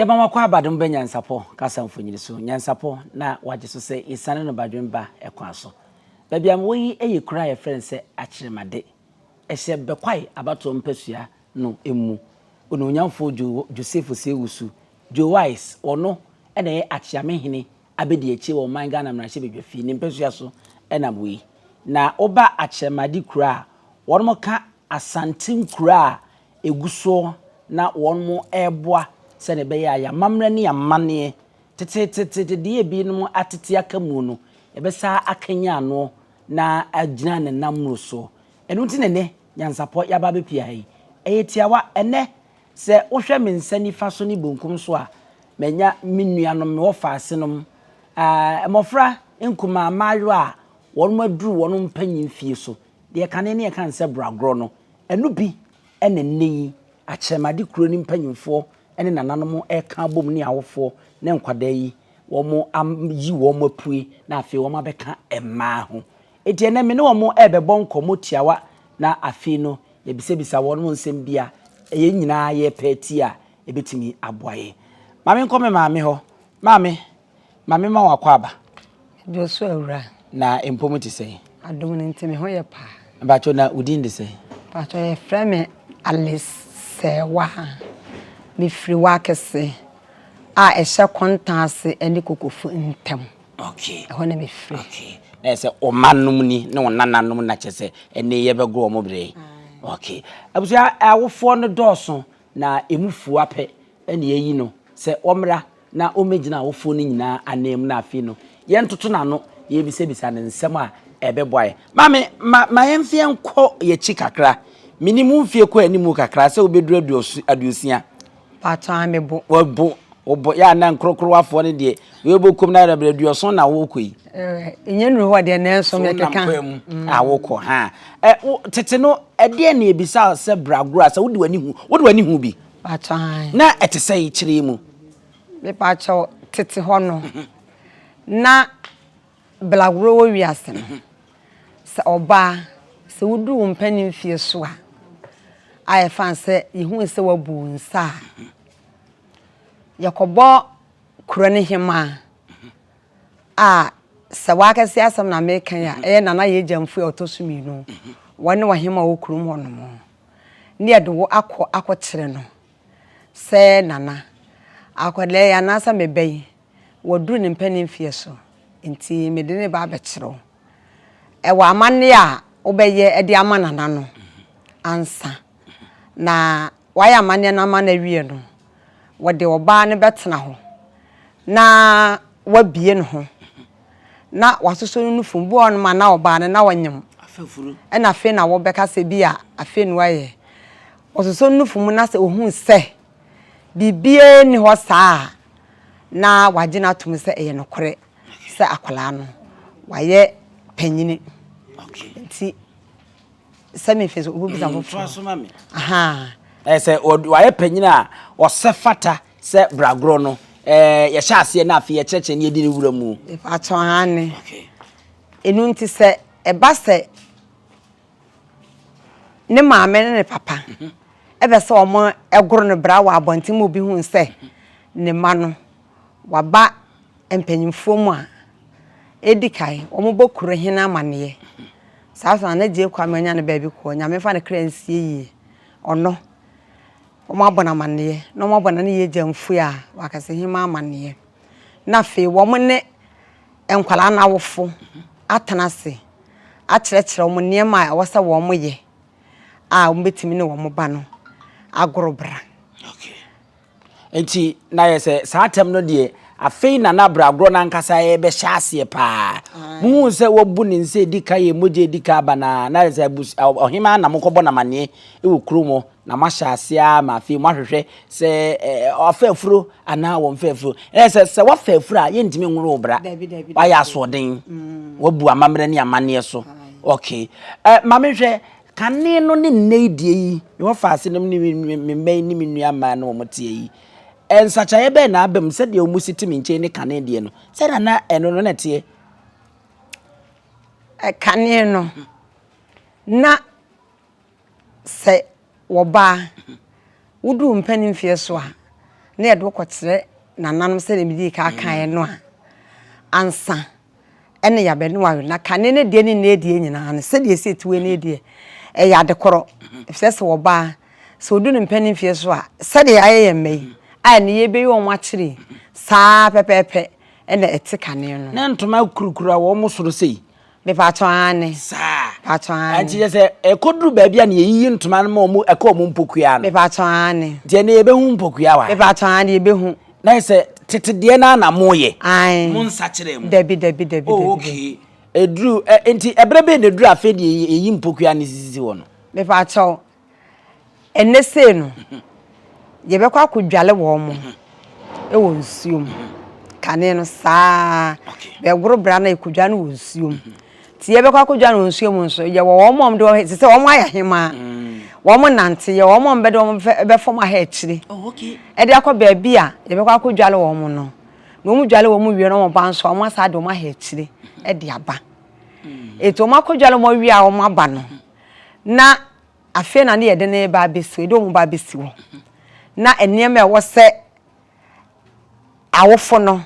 mama kwa badum be Nyansapo kasa mfonyini so Nyansapo na waje so se isane no badwemba ekwa so baabi am woyi eye kura ye friend se akyeremade ehye bekwai abato mpasua no emu ono nyamfo Joseph Sewusu Joe Wise ono ena ye akyiamehene abedi echi wo man Ghana mrahye bedwafi ni mpasua so ena moyi na oba akyeremade kura wonmo ka asantin kura eguso na wonmo eboa se ne be ya mamre ne yamane tete de bi no atete akamu no ebesa akanya ano na agina ne namro so enu nti ne Nyansapo yaba be pia yi eyetiawa ene se wohwe me nsani fa so ne bonkum so a menya menua no me wofa asenom emofra enkuma mayo a wonmo aduru wono mpanyin fie so de kane ne kan se Bragoro no enu bi ene nei akyemade kuro ni mpanyimfo ene nananom eka bom ne awofo ne nkwada yi womo yi womo apue na afi womo abeka emma ho eti ne me ne womo ebebon komotiawa na afi no yebisebisa wono nsem bia eye nyina ye peti a ebetimi aboaye mame nkome mame ho mame ma wakwaba Josu awura na empomoti sei adom ne ntimi ho ye pa bacho na udin de sei bacho ye frame Alisewa mi free wakese a ehye kontase eni kokofu ntem okay ho na mi free okay na se o manum ni na o nananom na chese eni ye bego o mobre okay abusia awofo no doso na emufu ape eni eyi no se omra na o megina awofo no nyina anem na afi no ye ntoto na no ye bisebisa ne nsem a ebeboaye mame ma yemfie nko ye chikakra minimum fie ko animu kakra se obeduru aduosia pato amebo obo ya na nkrokro wafo ne de we bokum na aduoson na wokoi enyenru ho de na enso me keka awoko ha tete no ede na ebisa se Bragoro se wodi wani hu bi pato na etese kire mu me pato tete ho no na Bragoro wo wiase no se oba se wudu mpanin fie so a I fancy ihu se wabu nsa yakobo kurane hima a se wakase asam na mekan ya nana ye jamfu otosumi no wone wahima wo kurum hono mo ne yede wo akokire no se nana akole ya na sa mebei woduru ne mpanin fie so nti medene ba bekiro e wa amane a obeye ede amanana no ansa na waya mane na mana wie no wode oba ne betena ho na wabie no ho na wasoso no fumbu on ma na oba ne na wanyem afafuru na fe na wo beka se bia afe no aye wasoso no fumu na se ohun se bibie ni ho saa na wagina tum se eye no kore se akwala no waye panyini okay nti semi feso ubisa fo mame aha se waye panyina o se fata se Bragoro no ye sha ase na afi ye cheche ne edi ni wura mu pato ane okay enu nti se eba se ne maame ne papa ebe se omo egoro no bra wa abontim obi hu se ne ma no waba empanyimfo mu a edikai omo bokuro hina amane sasa na je kwa manya ne baabi ko nyame fa ne kransie yi ono omo abona mane no omo abona ne ye jamfu a wakase hima amane na fe wo mo ne enkwala na wofo atanase akyerɛkyerɛ omo niema a wasa wo mo ye a omo betimi ne wo mo ba no agorobra okay enti na yese saatem no de afei na Bragoro na nkasa ye be hyase pa mu se wobu ni nse dika ye moje dika bana na yese ohima na mkobo na mane ewo krumo na mahyase a ma afei mahwehwe se ofafuro ana wo mfafuro yese se wafafuro a ye ntimi nwuru obra wa ya soden wobu amamre ne amane so okay mamehwe kane no ne nnedie yi wo faase no ne me ni menua ma no mo tie yi ensachaye be na abem se de omusitimi nche ne kane de no se na eno no netie kane no na se woba wudu mpanin fie so a na ye do kwotre nananom se me di ka kan no a ansa ene ya be no wa na kane ne de ne die nyina ne se de se tuwe ne die e ya de koro se se wo ba so odu ne mpani fie so a se de aye mai a ne ye be yo mo akire saa pepepe ene ete kane no na ntoma kurukura wo mo soro sei me pa to ane saa pa to ane anti je se e koduru ba bia ne yiyi ntoma no mo e ka mo mpokua no me pa to ane je ne ye be hu mpokua wa me pa to ane ye be hu na se tete de na moye ai mo nsa kire mo debi oh okay edru enti ebrebe ne dru afa de yi mpokua ne sisi wo no me pa to enne se no ye be kwa kodwale wo mo e wo nsuom kane no saa be goro bra na ekodwa no wo nsuom ti ye be kwa kodwa no nsuom nso ye wo mom de se wo mo ayahema wo mo nante ye wo mom be de wo be fom aha akire oh okay e de akọ ba bia ye be kwa kodwale wo mo no no mu dwale wo mo wie no mo ba nso wo mo asa de wo aha akire e de aba eto mo akodwale mo wie a wo mo aba no na afi na ne ye de ne ba besi do mo ba besi wo na enema e wo se awofo no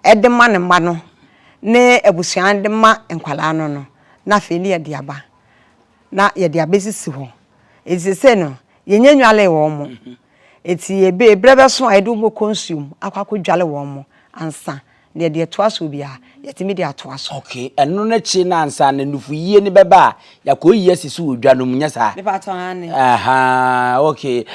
ede ma ne ma no ne abusuan de ma enkwala no na fe ne ye de aba na ye de abesisi ho ezese no ye nyanwale wo mo eti ye be brebe so edu mo consume akwako dwale wo mo ansa ne de to aso bia ye timi de ato aso okay eno na chi na ansa na nufu yie ni beba ya ko yie sisi odwa no munya sa me pa to ane aha okay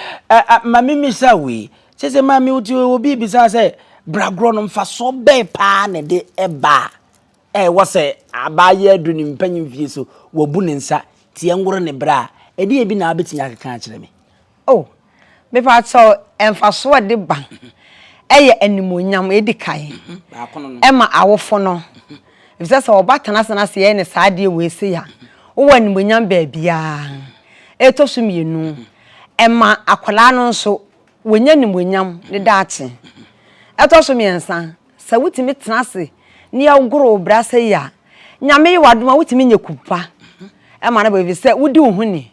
mami misawi sese mami uti obi bisa se Bragoro no mfa so be pa ne de eba wo se abaye adu ni mpanyin fie so wobu ne nsa tie ngoro ne bra edi ebi na abetinya keka akire me oh me pa to emfa so de ba eye animonyam edikai ba kono no ema awofo no ifise se obatana sana se ye ne saade we se ya wo animonyam ba bia eto so mienu ema akwala no nso wonya animonyam ne daate eto so miensa sa wutimi tenase ni agoro bra se ya nyame wadoma wutimi nyekupa ema na ba ifise wudi ohuni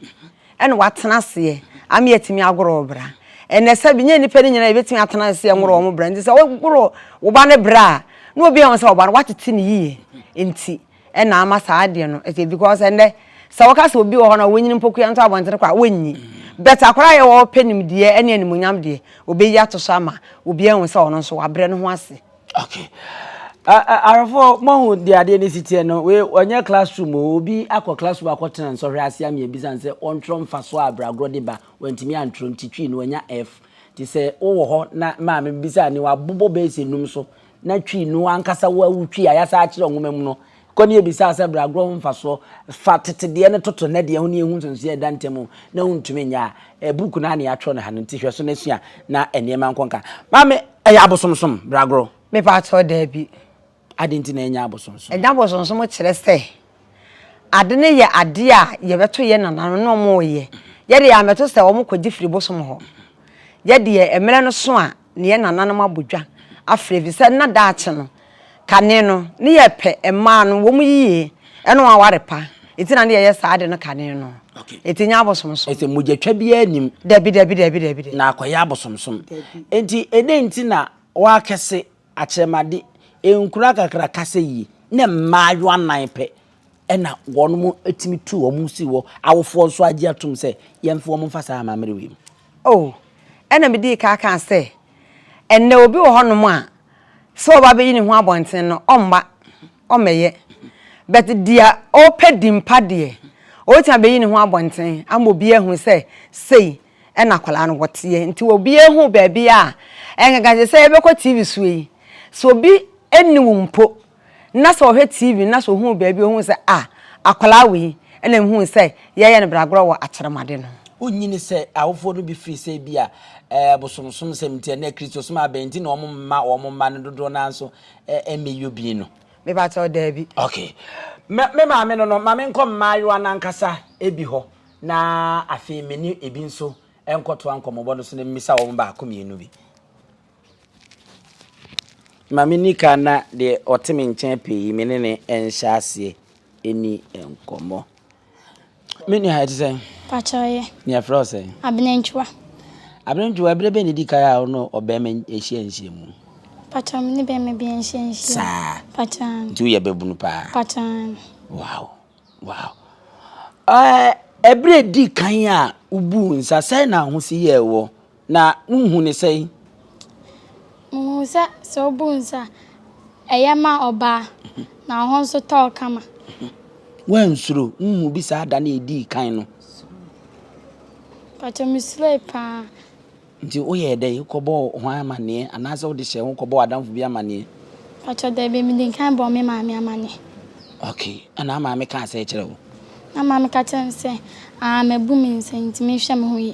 ene watenase ame yetimi agoro bra ene sabi nye nipa ni nyina ebetimi atenase ngoro mo bra ndi se wo ba ne bra no obi an se wo ba no watete ni yie enti ena ama saade no e because ende se wo ka se obi wo ho na wonyin mpokua nto abontere kwa wonyi bet akora ye wo penim de ene animonyam de obeyi atoso ama obi an se ono so wabre no ho ase okay arafo mo de ade ni sitie no we onye classroom obi akọ classroom akọtena nso hwe ase am ye bizan se ontro mfa so Bragoro de ba wantimi antro ntitwi no onya f ti se wo ho na ma me bizan ni wabobo be se num so na twi no ankasa wa wutwi ayasa akire onwoma mu no koni e bisa se Bragoro mfa so fatete de ne toto na de ho ne ehun sonso e dantem na huntumi nya book na ne atro na hanu ntihwe so na sua na enema nkonka ma me eya abosomsom Bragoro me pa to da bi adenti na enya abosonso enya abosonso mo kire se ade ne ye ade a ye beto ye nanano no mo ye ye de ya meto se wo mo kogi firi bosom ho ye de ye emere no so a ne ye nanano mabodwa afrevi se na daache no kane no ne ye pe ema no wo mo yiye eno aware pa eti na ne ye saade no kane no eti nya abosomso ese mojetwa bia anim dabi na akoya abosomsom enti enti na wa kese achemade enkura kakra kase yi na maayo anan pe ena wonum etimi tu wo musi wo awofo so agi atum se yemfo mo mfasa amamere wi oh ena me di ka kan se enne obi wo honom a so oba be yini ho abonten no omba omeye but dia opedi mpade o tia be yini ho abonten amobi ehun se sei ena kwala no wote nti obi ehun ba bia engaga se ebekọ TV suyi so obi eni wumpo na so hwe TV na so hu baabi hu se akwala we ena hu se ye ne Bragoro wo akyeremade no onyini se awofo no bi free se bia bosomsom se mtie na Kristo so ma benti na omma no dodo na so emeyo bi no me ba to da bi okay me maame no maame nkom maayo anankasa ebi ho na afi meni ebi nso enkoto ankomobo no so na mmisa wo ba akomienu bi mami nika na de otimi nchen pe menene enhya ase eni enkomo meni ha tse pachoye ni afro se abenenchwa Abrenju ebrebe ne dikaya no obeme ehie mu. Pacham ni be me bi ehie. Sa. Pacham. Nti ye bebunu pa. Pacham. Wow. Ebre di kan a ubu nsa sai na ho si ye wo na nhu ne sai. Musa so bu nsa. Eyama oba na ho nso talk kama. Wansuro nhu bi sa da na edi kan no. Pacham misle pa. Nti oye dey kobo ho amane anase wo de hye ho kobo adamfo bi amane. Pacham dey be mi din kan bo me maami amane. Okay, ana maami ka say kire wo. Na maami ka chen say mebu mi nsa nti me hwe me ho ye.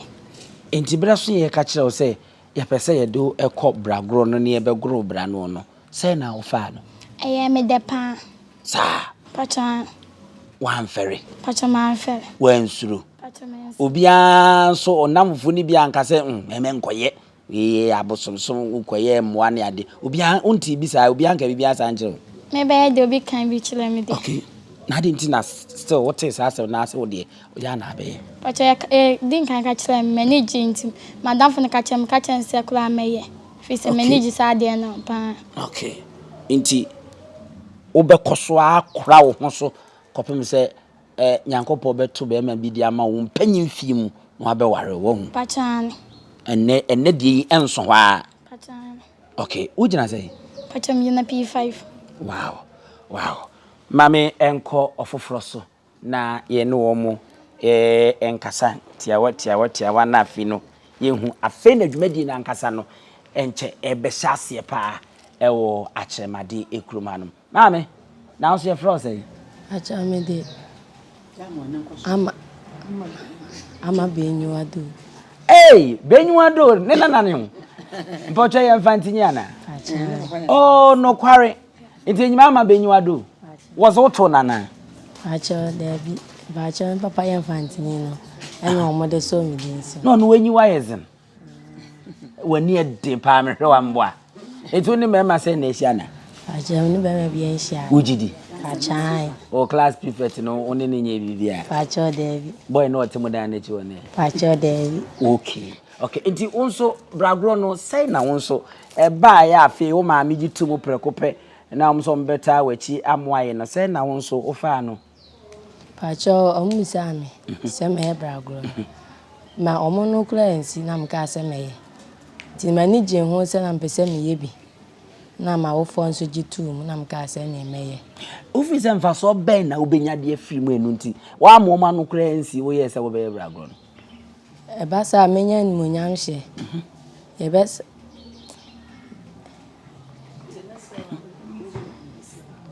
Nti bra so ye ka kire wo say ye pese ye do ekọ bragoro no ne ye begoro bra no no. Say na wo fa no. Eye me de pa. Sa. Pacham. Wan fere. Pacham an fere. Wansuro. Pacham. Obia so onamfo ni bia nka se meme nkoye we abosomsom nkoye moa ne ade obia onti bi sa obia nka bibia sa nche Me be de obi kan bi chile me de. Okay na de nti na still what is asa na ase wo de oja na be Pacha din kan ka chile me ne jinti madam fo ne ka chem ka chen se kula meye fi se me ne ji sa de na pa. Okay nti obekoso akora wo ho so kopem se nyankopɔ beto be ma bi di ama wo mpanyin fie mu no abɛware wo hu Pacha enne di enso hɔ a Pacha. Okay ujina say Pacha me na P5. Wow. Mami enko ofoforo so na ye ne wo mo enkasa tiawa na afi no ye hu afi na dwumadi na nkasa no enche ebehya ase pa ewo akyeremade ekuruma no mami na so ye fro say acha me de ama benyuado benyuado ne nana ho mpocho ye mfantinya na oh no kware nti nyima ama benyuado was auto nana acha debi bacha papa ye mfantini no eno omode so mi dinso no wenyi wayezin wani ede pa me hwe wa mboa etu ni mema se na ehia na acha ni be me bi ehia ujidi acha o class prefect no oni ni nye bibia acha debi boy no otimo dan na chi woni acha debi okay nti unso bragoro no say na unso ba ya afi wo ma mi gitu mu prekope na umso mbeta wachi amwaye no say na unso ofa no acha omisa mi se me bragoro ma omono kula ensi na mka se me ti mani je ho se na mpese me ye bi na ma wo fo nso gitu mu na mka se me meye ofi se mfa so ben na obenya de afiri mu enu nti wa mo ma no kula ensi wo ye se wo be bragoro no ebasa menya ni munyamhye ebes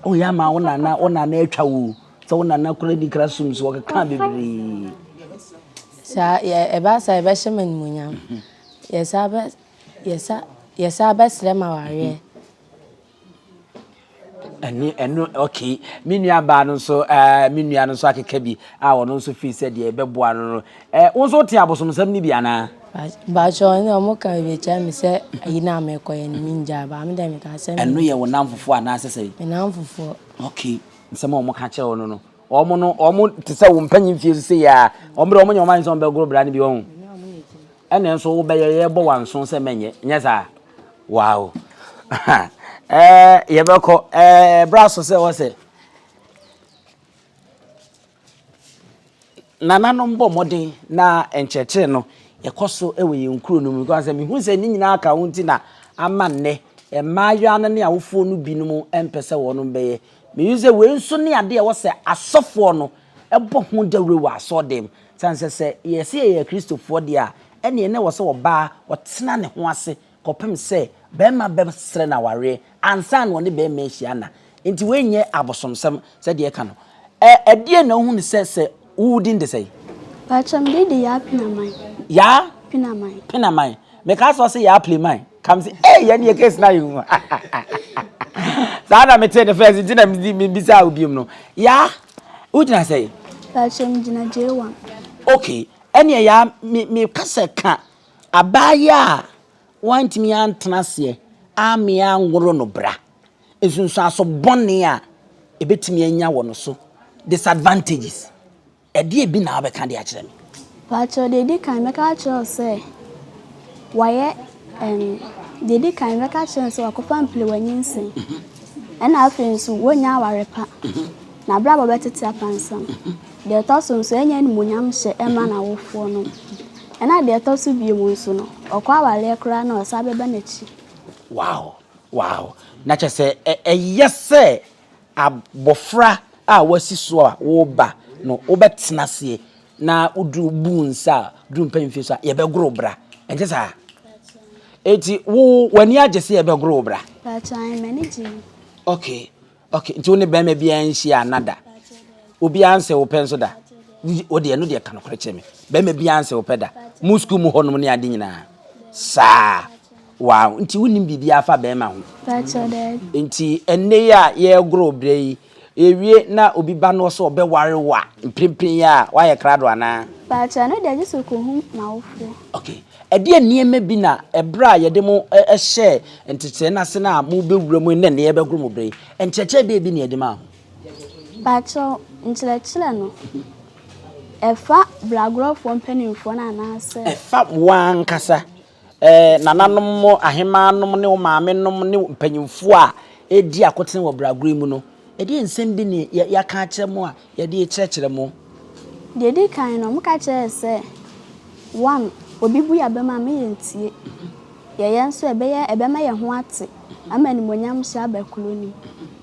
o ya ma ona na atwa wo so ona na kula di krasum so ka bebiri sa ebasa ebehye man munyam yesa besle ma ware enu okay minua ba no so minua no so akeka bi a wono so fi se de ebeboa no wo so te abosomsam ni bia na ba cho ni omo ka be cha mi se ayina amekoye ni minja ba me dem ka se enu ye wonam fofo ana asese enam fofo okay nsema omo ka kire wono no omo te se wo mpanyin fie se ya omo omo nyoma nso be gro bra ni bi won ene nso wo be ye bo wanso se menye nyesa wow yebeko braso se wose nana no mbo modern na encheche no yekoso ewe yenkuro no mu because me hu se ni nyina aka wonti na amanne emayo an ne awofo no bi no mu empese wono beye me use we nso ne ade e wose asofo no ebo ho dawre wa asodem sanse se yesi ye kristofo de a ene ne wose oba otena ne ho ase kopem se bema be sre na ware ansan woni be ma hia na nti wenye abosomsam se de ka no edie na hu ne se wudin de say Pacham de ya pinamai. Ya pinamai me ka so se ya play mine come say ya ne case na you sada me tell the first nti na me bisa obium no ya udina say Pacham jina J1. okay ene ya me kasa ka abaya want me antnase amia nworo no bra esunsu aso bone a ebetimi anya wo no so disadvantages ede bi na abeka de a kire me Pacham de di kan meka cho say waye dede kan beka chance wakofa mple wanyinsen ena afenso wonya awarepa na bra baba tete apansam de toso so enya ni monyam hye ema na wofo no ena de toso biemu nso no okwa awale kra na osa beba na chi. Wow. Na chese yese abofra a wasiso a wo ba no obetena se na udu bunsa du mpamfie so ye begro bra enje sa eti wo wani agese ye begro bra Ba chan manage. okay nti woni be ma bia nhia anada obi anse wo penso da wo de no de kan kore cheme be ma bia anse wo peda mu school mu honom ne ade nyina sa wow nti woni bibia afa be ma ho Ba chan nti enne ya ye gro bra yi ewie na obi ba no so obeware wa mprempren ya wa ye krado ana Ba chan no de just ko hu na wofo. okay ede niema bi na ebra ye de mo ehye entete na se na mo bewura mu ne ne ye begro mo bra yi encheche be bi ne ye de ma Ba chan nchile no efa Bragoro fo mpanimfo na anase efa wan kasa nananom mo ahemanom ne o maamenom ne mpanyimfo a edi akoten wo Bragoro mu no edi ensem bi ne ya ka kire mo a ye de kire mo dede kan no muka kire se one obi bu ya bema me yentie ye yenso ebema ye ho ate ama ni monyam hye abakuloni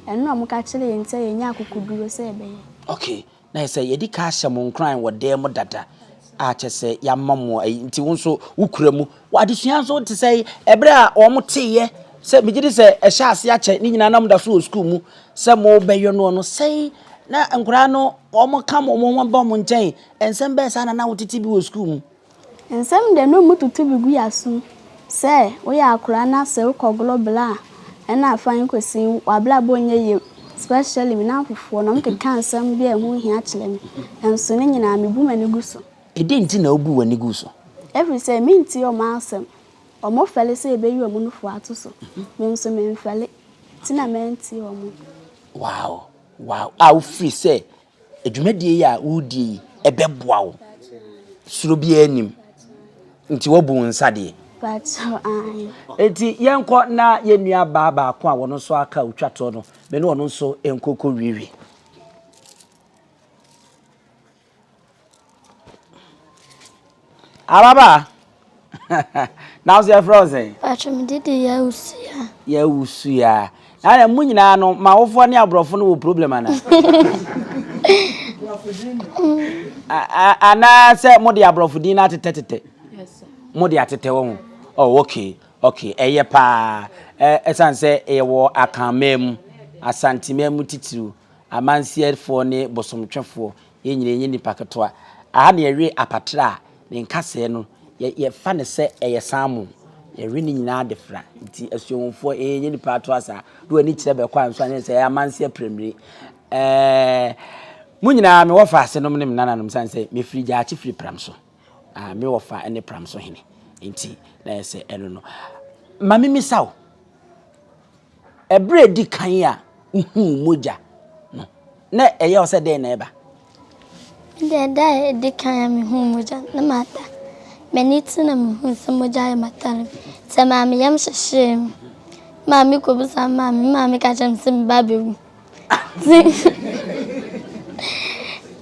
eno muka kire yentie ye nya akukuduro se ebeye. okay na say ye di ka hye mo nkran wo dem dada a chese ya mamo nti wonso wukura mu wadesua so te say ebre a o mo teye se migidi se ehye ase ache ni nyina nam da so school mu se mo beyo no say na nkura no o mo kam o mo ba mo nchen ensem be sa na wotiti bi wo school mu ensem de no mututu bi gu yaso se wo ya akura na se ukoglo bla ena afan kwesi wabla bonye ye especially me na fofo no mke kan ensem bi ehu hia kire me enso ne nyina me bu mani gu so edi nti na obu wani gu so every say me nti o ma asem o mo fele se ebe yi o mu no fo ato so me nso me mfele ti na me nti o mu. Wow au free say edwumadie ya wudi ebeboa wo suro bi anim nti wobu nsade But enti yenko na yenua baba ko a wono so aka utwato no me no wono so enkoko wiwi ababa now say frozen Pacho didi ya usia. ya usia na mu nyina no ma wofo ne abrofo no wo problem ana ana se mo de abrofo din na tetete yes sir mo de atete wo oh okay eye pa esanse eye wo akamem asantimem titiru amansiefo ne bosomtwefo yenyire ni paketoa aha na yewe apatra ne nkase no ye fa ne se eye samu yewe ni nyina defra nti asuomfo yenye ni pato asa do ani kire be kwa nso ane se amansie premier mu nyina me wo fa ase no nem nananom sanse me free ja achi free pram so me wo fa ene pram so hene nti na se eno no mami misaw ebre di kan a moja no na eye o se den na eba Dada di kan mi hu moja na mata meniti na mi hu se moja ya mata se mami yam sheshe mami ko busa mami ka chem se babe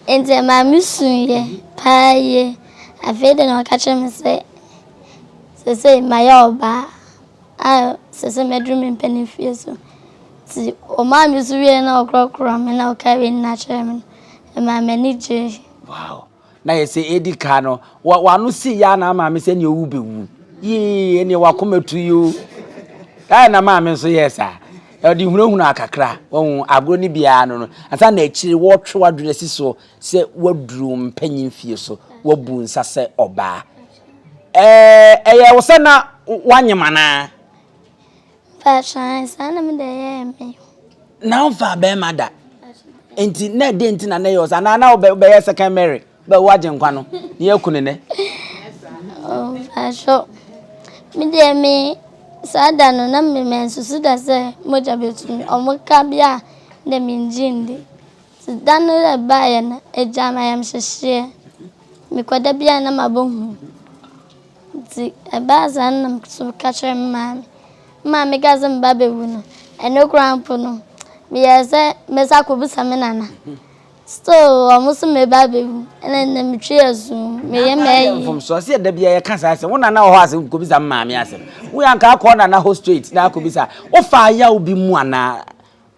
ente mami sunye paye afede na ka chem se mayoba se medrum mpanifie so ti o mami so wie na okrokro me na o carry na chem mami ni je wow na yese edika no wanu si ya na mami se ne owu bewu ye ne wakometu yo na mami so yesa e di hunahunu akakra won agro ni bia no asa na akiri wo twe wadure siso se waduru mpanyimfie so wabu nsa se oba eye wo se na wanyemana fa chance ana me de me na fa be mada enti na de enti na yo sa na be second Mary be waje nkwa no ne yakune ne oh asho me de me sada no na me mensusu da se moja betumi omuka bia de minjindi sidano le baye na ejama yam sheshe me kwada bia na mabohu Enti ebaza nam so catcher mama. Mama gazem babe wuno. Eno grandpa no. Me yeze mesa ko bisa me nana. So almost me babe wu. Ena na me twe azu. Me ye me. From so say da bia ye kan say wo nana ho asem ko bisa mama asem. Wo yanka akọ nana ho straight na ko bisa. Wo fa ya obi mu ana.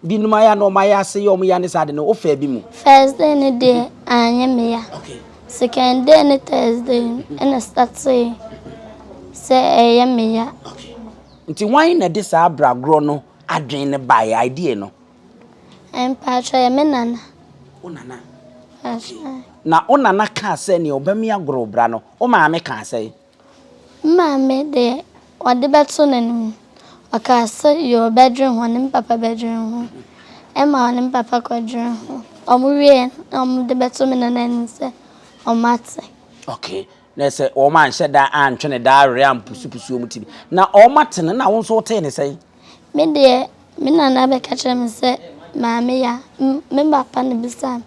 Bi numa ya no ma ya se yo mu ya ne sade no wo fa bi mu. First day ni day anya me ya. Okay. Second day ni Thursday and start say aya me ya. Okay. Nti wan na de sa Bragoro no adwen ne by idea no. Pacha ya me nana. O nana. Pacha. Na o nana ka say ne obami agoro bra no. O maame ka say. Maame de o de beto nanim. Aka say your bedroom one papa bedroom. Emma on papa kwadroom. Omuwie de beto me nana say o mate. Okay. Na say o man she da antwe da re am pusu omuti. Na o mate na won so te ne say. Me de me nana be ka kire me say maame ya me papa ne bisa.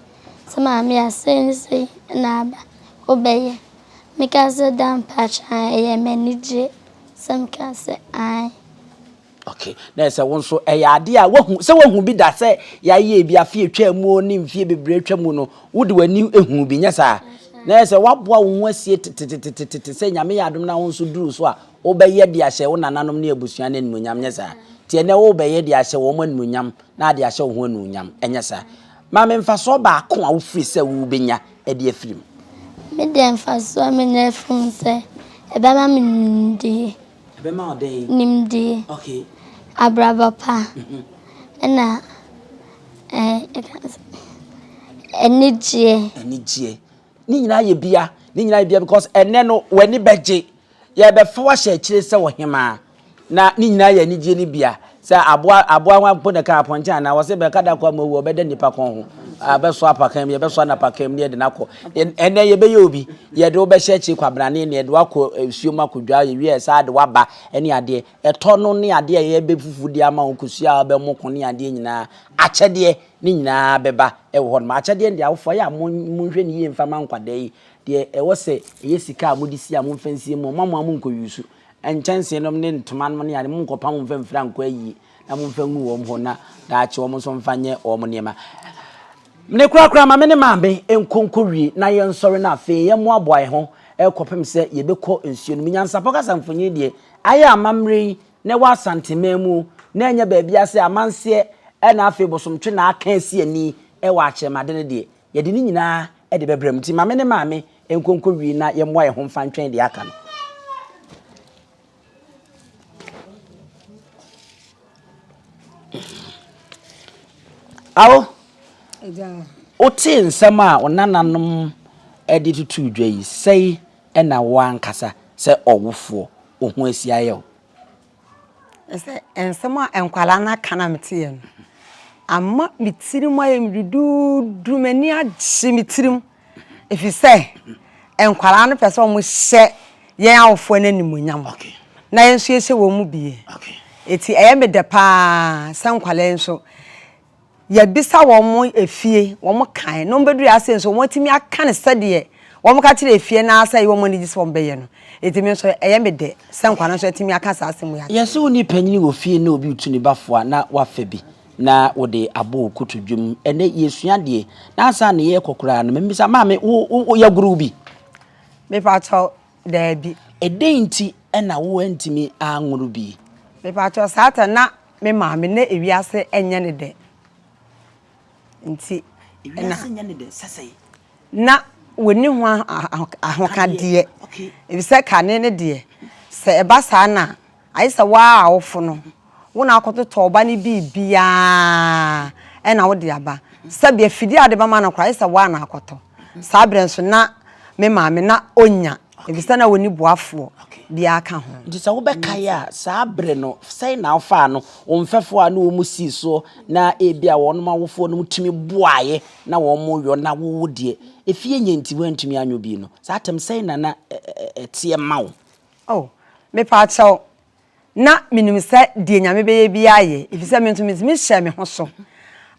Se maame ya say na ba obeye. Me ka say dan pacha e menije. Some can say I. Okay. Na say won so ade a wohu bi da say ya ye bi afie twa mu oni mfie bebre twa mu no wo de wani ehu bi nya sa. Na say waboa wo ho asie tete say nyame ya adom na won so duru so a obeye de ahye wo nananom na abusua na nmunyam nya sa. Tie na wo obeye de ahye wo manmunyam na de ahye wo ho anunyam enya sa. Ma me mfa so ba ko a wo firi say wo benya e de afirim. Me de mfa so me na fun say e ba ma me ndi. E ba ma odey. Nimdi. Okay. Abraba pa. Na enije. Ni nyina ye bia because ene no wani beje ye be fa wa hye kire se wo hema na ni nyina ye enije ni bia se aboa wan po ne ka aponcha na wo se be kada kwa mo wo be de nipa kon ho abeso apakan ye beso na apakan ne de nako ene ye be ye obi ye de wo be hye kire kwa brane ne de wako suom akodwa ye wi esa de waba ene ade eto no ne ade ye be fufudi ama onkusua be mo kon ne ade nyina akyede ni nyina beba e wo no ma akyede ndia wo fo ya monhwe ni ye mfa ma nkwada yi de e wo se ye sika amodisi am mfansie mo mamo am nkoyusu enchanse nom ne ntoma no ne ade mo nkopa mo mfamfira nkwa yi na mo mfangu wo mo na da ache wo mo so mfanye wo mo niema mne kura ma me ne mabe enkonkowie na ye nsore na afi ye mo aboa ho e kopem se ye bekọ nsuo no Nyansapo kasamfonyi de aye amamre ne wa santememu na enya ba bia se amanse e na afi bosomtwe na aka asi ani e wa akyemade ne de ye de ni nyina e de bebrem ti ma me ne maame enkonkowie na ye mo aye ho mfantwen de aka no awo oti nsema onananom edi tutu dwa yi sei ena wankasa se owofo ohu asia ye ese ensema enkwala na kana metiye no amma mitirim aye mdudu mani agye mitirim efise enkwala no pese o mo hye yen awofo na nimunyam na yenso yehye wo mu bie eti eye me de pa sankwala enso ya bisa wo mo efie wo mo kan no bedu ya senso wo timi aka ne sade wo mo ka kire efie na asa wo mo ni gisi wo beye no etimi so eye me de sankwa no so timi aka sa asemu ya yesi woni panyini wo fie na obi utu ni bafo na wafa bi na wo de abo kotodwum ene yesua de na asa ne ye kokora no memisa maame wo ya guru bi me pa cho da bi edenti ena wo antimi anwuru bi me pa cho sata na me maame na ewiase enye ne de nti na nyane de sasai na woni ho ahoka de ebisa kane ne de se eba sa na ayisa wa awofo no wona akototo oba ne bibia e na wo de aba sabe afidi ade ba ma na kra ayisa wa na akoto sabre nso na me maame na onya ebisa na woni boafo bia aka ho nti sa wo bekaya sabre no sei na ofa no omfefo a na wo musi so na ebia wo no mawofo no mutumi boaye na wo mo yo na wo de efie nyenti wantumi anyo bi no sa atem sei na etie mawo oh me pa chaw na minim se die nyame beye bia ye efise me ntumi mi hye me ho so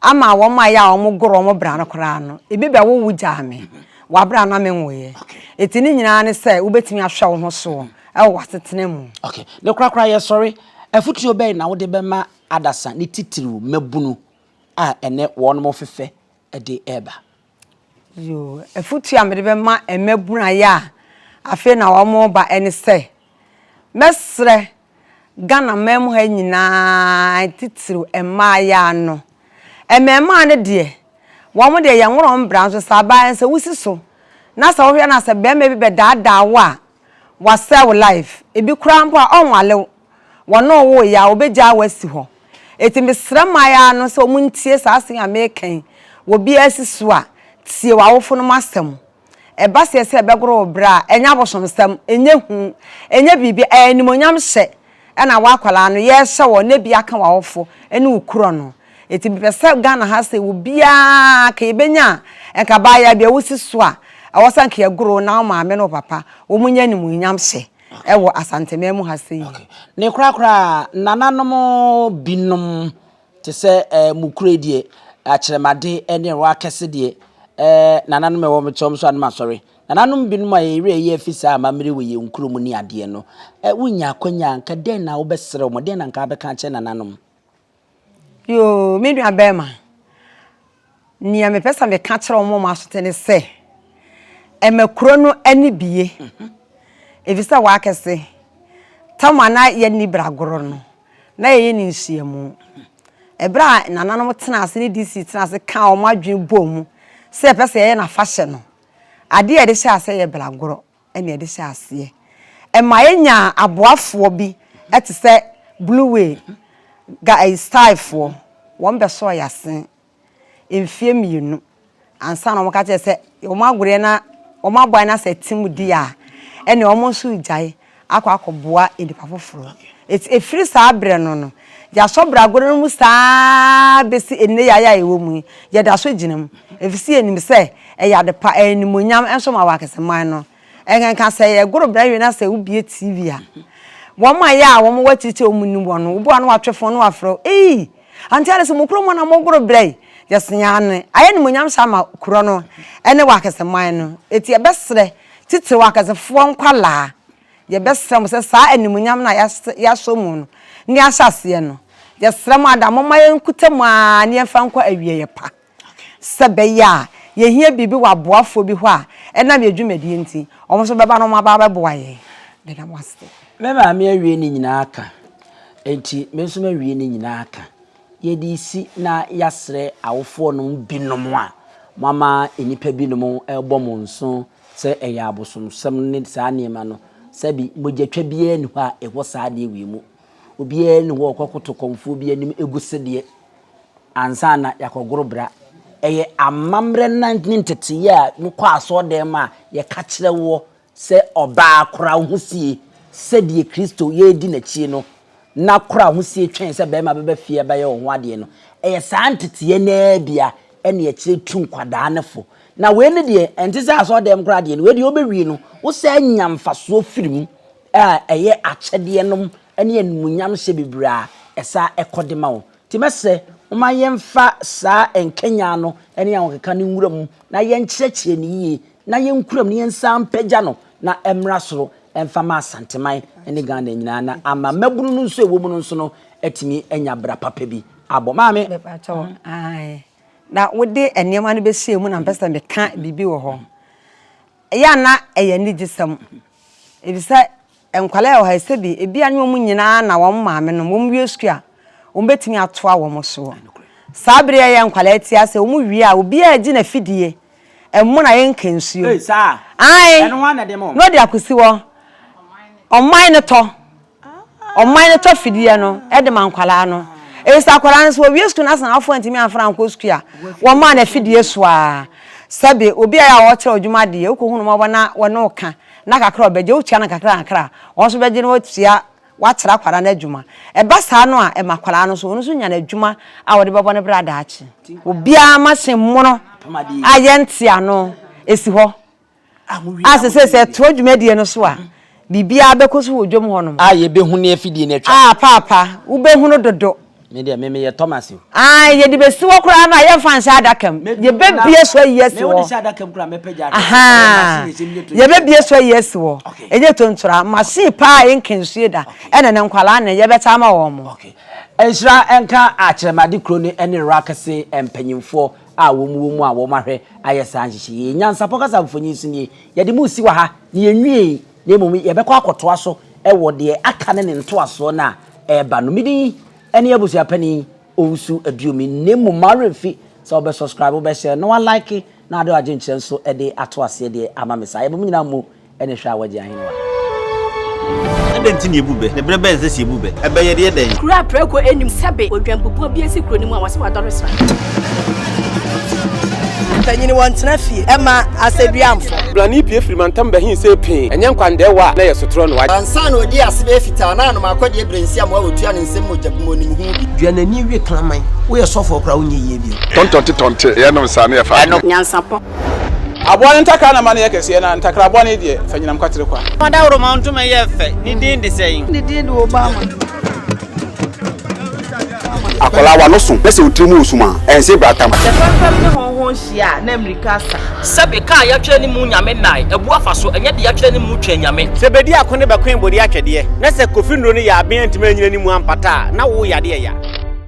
ama wo ma ya wo mo goro mo bra no kora no ebibia wo wugya me wa bra na me nwoye etini nyina ne se wobetimi ahwe wo ho so wasetene mu. Okay. The crack yes sorry. Efutu obey na wo de be ma adasa ni titiru mabunu ene won mo fefe de eba. Yo, efutu amede be ma emabunu aya afi na wo mo ba ene se. Mesre Ghana memu ha nyina titiru ema ya no. Emema ne de wo mo de ye nworo mbra so saba ense wusi so. Na sa wo hwe na se be ma bi be daada wa sell life. Ebi kura mpo a onwale wono wo ya obeja wasi ho. Eti mesra maya no so muntie saase American wo bi asisu a tie wa wofo no masem. Eba se ebegoro bra enya bosomsem enye hu enye bibi animonyam hye na wakwala no ye hye wo na bi aka wa wofo ene ukuro no. Eti bepese Ghana ha se wo bia ka ebenya enka ba ya bia wosisu a awosanke yagoro na maame no papa wo munya animonyam hye ewo asanteme mu ha se. Okay. Ne krakra nananom binom te se mukuredie akyeremade ene wa kese die nananom e wo metom so anma sorry nananom binom a ere ye afisa amamre we ye nkuromu ni ade no wunya akwanya nka den na wo besere mo den na nka beka che nananom. Yo me nua bema ni a me pesa me ka kire mo masotene se emakuro no ani bie evisa wa kese tamana ye ni Bragoro no na ye ni nhyiamu ebra nananom tena ase ni DC tena ase ka o madwen bom se pesa ye na fashion no ade ye de hye ase ye Bragoro ene ye de hye ase e ma yenya aboafo bi etise blue way ga style for won be so yasen emfie mienu ansa na mo ka che se o magure na o maboy na se tim dia ene o mo so ijai akwakoboa edipa foforo efiri sa abre no ya so Bragoro no mu sa besi enne ya ewo mu ya da so ginam efisi enim se e ya de pa animonyam enso ma wakeseman no enkan se ye goro bra wi na se ubie TV a woma ya wo mo watiche omunum wo no wo anu atwefo no afro anti ale se mokro mo na mo goro bra yesnya ne aye animonyam sama kuro no ene wakeseman no eti e besre titi wakesefo nkwala ye besre mo se sa animonyam na ya so mu no ni asase no ye srem adam ma ye nkutamu a ne fa nkwa awie ye pa sebe ya ye hia bibi wa boafo bi ho a ena me adwumadi enti omo so beba no ma ba beboa ye be na waste Mema me awie ni nyina aka enti me so ma awie ni nyina aka ye di si na yasre awofo no binom a mama enipa binom ebom nso se eya abosom sam ne sa niema no sabi mojetwa bia ni ho a ewo sa de wi mu obiye ni wo kokoto konfo bia nim egusede ansa na yakogoro bra eye amamre na ntete ya nkwa aso dem a ye ka kire wo se oba akora husie se die Kristo ye di na chi no na kora husie twen se be ma be fie ba ye ho ade no eye sa ntete ye na bia ene ye kire tu nkwada nefo na we ne de ntese aso dem kora de no we de obewi no wo se nyamfaso firim eye akyede nom ene animonyam hye bibra esa ekodema wo timese uma yemfa sa enkenya no ene ya wokeka ne nwuram na yenkyerechie ne yie na yenkuram ne yensam pagya no na emra soro emfa ma santeman ene Ghana nyina na ama mabunu no nso ewo mu no nso no etimi enya bra papa bi abo maame ai na wode enema no besie mu na mpesa me ka bibi wo ho ya na eya ni gisam ebisa enkwala o ha sebi ebi anwo mu nyina na wo maame no wo wiesku a wo betimi atoa wo mo so sabre ya enkwala ti ase wo mu wi a obi agi na fidie emu na yenka nsuo sa ai eno wa na dem no de akosi wo omman ne to fidie no e de mankwala no esa kwala no so wiesku na san afo antimi afra nkosku a wo ma na fidie so a sabe obi a wo kire odwuma de e ko hunu mo na wo no ka na kakra obeje wo tia na kakra won so beje no watia watira kwara na adwuma e ba sa no a e makwara no so won so nya na adwuma a wo de bebo ne brada achi obi a masen mono ayentia no esi ho asese to adwuma die no so a bibia bekoso wo dwom ho no ye be hu ne afidie na twa papa wo be hu no dodo Media me Thomas. Ah, ye di besi wo kura na ye fan sha adakam. Ye be bie so yes wo. Me wo sha adakam kura me pagya. Aha. Ye be bie so yes wo. Enye tontura machine pa enkensu da. Ene ne nkwala na ye beta ma wo mo. Okay. Enshira enka akyeremade kro ni ene rakase empanyimfo a wo mu a wo mahwe ayesa nhihye. Nyansapo kasa mfonyi su ni ye de mu si wa ha ni enwie na emu ye bekọ akotoa so ewo de aka ne ntoaso na eba no midi ene abusia pani owusu aduomi nemu marefi so be subscribe be share no like na ade agenche nso e de atoase de amamesa ye bum nyina mu ene hwa waje ahenwa Adenti ni ebube ne brebe ense si ebube ebe ye de den kura preko enim sebe odwampopo bi esi kro ni mu a wase wadore sra Tanyini wantena fie ema aseduamfo blani pie frimantam ba hin se pin enye nkwande wa na yesotro no wa ansa na odi asebe fita na no makode ebrensi am wa otua ne nsem mojabmo ni mu hu bi duanani wie klaman wo ye sofo kra wonye yie bi tontonte ye no sa na ye fa Nyansapo abone ntakra na mane yakese na ntakra abone de fanyinam kwatere kwa wada woro manto me ye fe ni din de sein ni din do Obama akola wa no so pese otrimu usuma ense bratam fam ne honhon hia na America sa sebe ka ya twa ni mu nyame nai ebu afa so enye de ya twa ni mu twa nyame sebedi akone be kwen bodi atwede na se kofindro ni ya aben ntime nyina ni mu ampata na wo ya de ya